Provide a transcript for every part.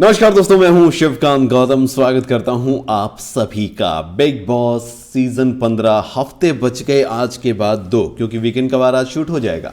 नमस्कार दोस्तों, मैं हूं शिवकांत गौतम। स्वागत करता हूं आप सभी का बिग बॉस सीजन 15। हफ्ते बच गए आज के बाद 2, क्योंकि वीकेंड का वार आज शूट हो जाएगा।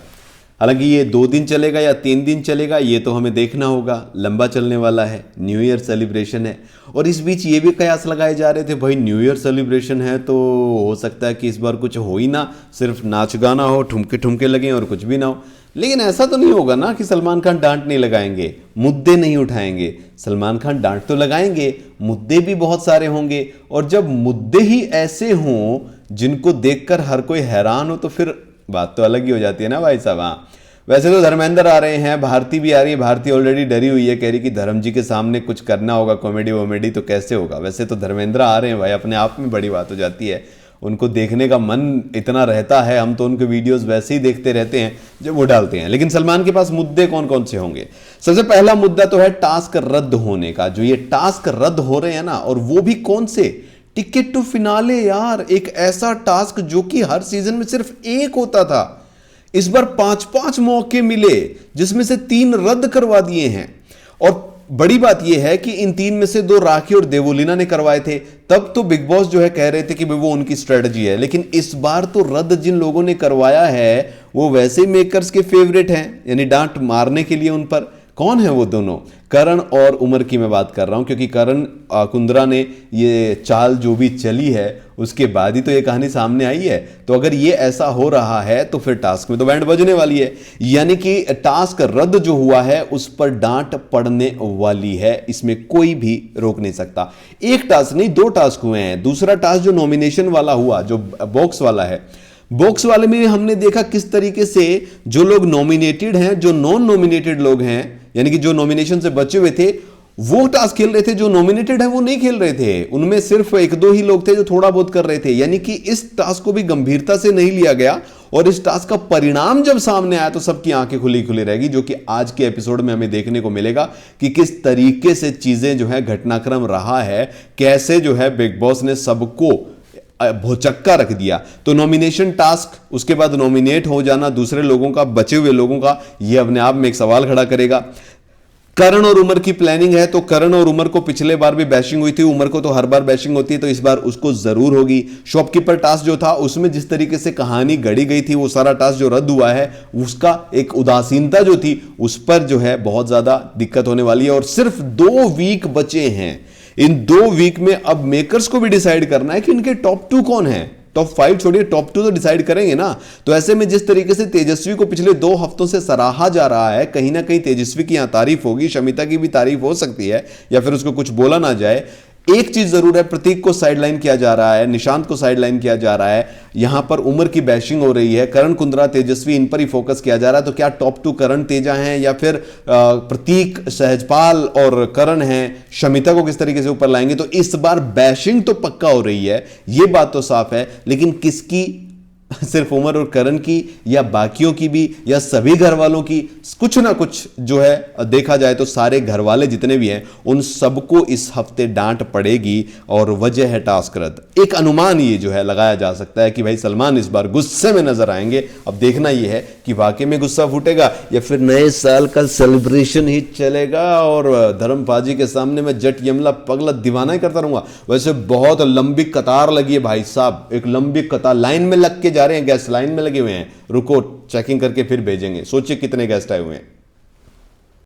हालांकि ये 2 दिन चलेगा या 3 दिन चलेगा ये तो हमें देखना होगा। लंबा चलने वाला है, न्यू ईयर सेलिब्रेशन है। और इस बीच ये भी कयास लगाए जा रहे थे, भाई न्यू ईयर सेलिब्रेशन है तो हो सकता है कि इस बार कुछ हो ही ना, सिर्फ नाच गाना हो, ठुमके ठुमके लगें और कुछ भी ना हो। लेकिन ऐसा तो नहीं होगा ना कि सलमान खान डांट नहीं लगाएंगे, मुद्दे नहीं उठाएंगे। सलमान खान डांट तो लगाएंगे, मुद्दे भी बहुत सारे होंगे। और जब मुद्दे ही ऐसे हों जिनको देखकर हर कोई हैरान हो तो फिर बात तो अलग ही हो जाती है ना भाई साहब। हाँ, वैसे तो धर्मेंद्र आ रहे हैं, भारती भी आ रही है। भारती ऑलरेडी डरी हुई है, कह रही कि धर्म जी के सामने कुछ करना होगा, कॉमेडी वॉमेडी तो कैसे होगा। वैसे तो धर्मेंद्र आ रहे हैं भाई, अपने आप में बड़ी बात हो जाती है। उनको देखने का मन इतना रहता है, हम तो उनके वीडियोस वैसे ही देखते रहते हैं जब वो डालते हैं। लेकिन सलमान के पास मुद्दे कौन कौन से होंगे? सबसे पहला मुद्दा तो है टास्क रद्द होने का। जो ये टास्क रद्द हो रहे हैं ना, और वो भी कौन से? टिकट टू फिनाले यार, एक ऐसा टास्क जो कि हर सीजन में सिर्फ एक होता था, इस बार 5-5 मौके मिले, जिसमें से 3 रद्द करवा दिए हैं। और बड़ी बात यह है कि इन 3 में से 2 राखी और देवोलीना ने करवाए थे। तब तो बिग बॉस जो है कह रहे थे कि वो उनकी स्ट्रेटजी है। लेकिन इस बार तो रद्द जिन लोगों ने करवाया है वो वैसे ही मेकर्स के फेवरेट हैं, यानी डांट मारने के लिए उन पर। कौन है वो दोनों? करण और उमर की मैं बात कर रहा हूं, क्योंकि करण कुंद्रा ने ये चाल जो भी चली है उसके बाद ही तो ये कहानी सामने आई है। तो अगर ये ऐसा हो रहा है तो फिर टास्क में तो बैंड बजने वाली है, यानी कि टास्क रद्द जो हुआ है उस पर डांट पड़ने वाली है। इसमें कोई भी रोक नहीं सकता। एक टास्क नहीं, 2 टास्क हुए हैं। दूसरा टास्क जो नॉमिनेशन वाला हुआ, जो बॉक्स वाला है, बॉक्स वाले में हमने देखा किस तरीके से जो लोग नॉमिनेटेड हैं, जो नॉन नॉमिनेटेड लोग हैं, यानी कि जो नॉमिनेशन से बचे हुए थे वो टास्क खेल रहे थे, जो नॉमिनेटेड है वो नहीं खेल रहे थे। उनमें सिर्फ 1-2 ही लोग थे जो थोड़ा बहुत कर रहे थे। यानी कि इस टास्क को भी गंभीरता से नहीं लिया गया। और इस टास्क का परिणाम जब सामने आया तो सबकी आंखें खुली खुली रहेगी, जो कि आज के एपिसोड में हमें देखने को मिलेगा कि किस तरीके से चीजें जो है, घटनाक्रम रहा है, कैसे जो है बिग बॉस ने सबको भौचक्का रख दिया। तो नॉमिनेशन टास्क, उसके बाद नॉमिनेट हो जाना दूसरे लोगों का, बचे हुए लोगों का, यह अपने आप में एक सवाल खड़ा करेगा। करण और उमर की प्लानिंग है तो करण और उमर को पिछले बार भी बैशिंग हुई थी, उमर को तो हर बार बैशिंग होती है, तो इस बार उसको जरूर होगी। शॉपकीपर टास्क जो था उसमें जिस तरीके से कहानी गढ़ी गई थी, वो सारा टास्क जो रद्द हुआ है उसका एक उदासीनता जो थी उस पर जो है बहुत ज्यादा दिक्कत होने वाली है। और सिर्फ 2 वीक बचे हैं। इन 2 वीक में अब मेकर्स को भी डिसाइड करना है कि इनके टॉप 2 कौन है। टॉप 5 छोड़िए, टॉप 2 तो डिसाइड करेंगे ना। तो ऐसे में जिस तरीके से तेजस्वी को पिछले 2 हफ्तों से सराहा जा रहा है, कहीं ना कहीं तेजस्वी की यहां तारीफ होगी, शमिता की भी तारीफ हो सकती है, या फिर उसको कुछ बोला ना जाए। एक चीज जरूर है, प्रतीक को साइडलाइन किया जा रहा है, निशांत को साइडलाइन किया जा रहा है, यहां पर उमर की बैशिंग हो रही है, करण कुंद्रा तेजस्वी इन पर ही फोकस किया जा रहा है। तो क्या टॉप 2 करण तेजा हैं, या फिर प्रतीक, सहजपाल और करण हैं, शमिता को किस तरीके से ऊपर लाएंगे? तो इस बार बैशिंग तो पक्का हो रही है, यह बात तो साफ है। लेकिन किसकी? सिर्फ उमर और करण की, या बाकियों की भी, या सभी घर वालों की? कुछ ना कुछ जो है देखा जाए तो सारे घर वाले जितने भी हैं उन सबको इस हफ्ते डांट पड़ेगी। और वजह है टास्क रद्द। एक अनुमान ये जो है लगाया जा सकता है कि भाई सलमान इस बार गुस्से में नजर आएंगे। अब देखना यह है कि वाकई में गुस्सा फूटेगा या फिर नए साल का सेलिब्रेशन ही चलेगा और धर्मपाजी के सामने मैं जट यमला पगला दीवाना ही करता रहूंगा। वैसे बहुत लंबी कतार लगी है भाई साहब, एक लंबी कतार, लाइन में लग के जा रहे हैं, गेस्ट लाइन में लगे हुए हैं। रुको, चेकिंग करके फिर भेजेंगे। सोचिए कितने गेस्ट आए हुए हैं।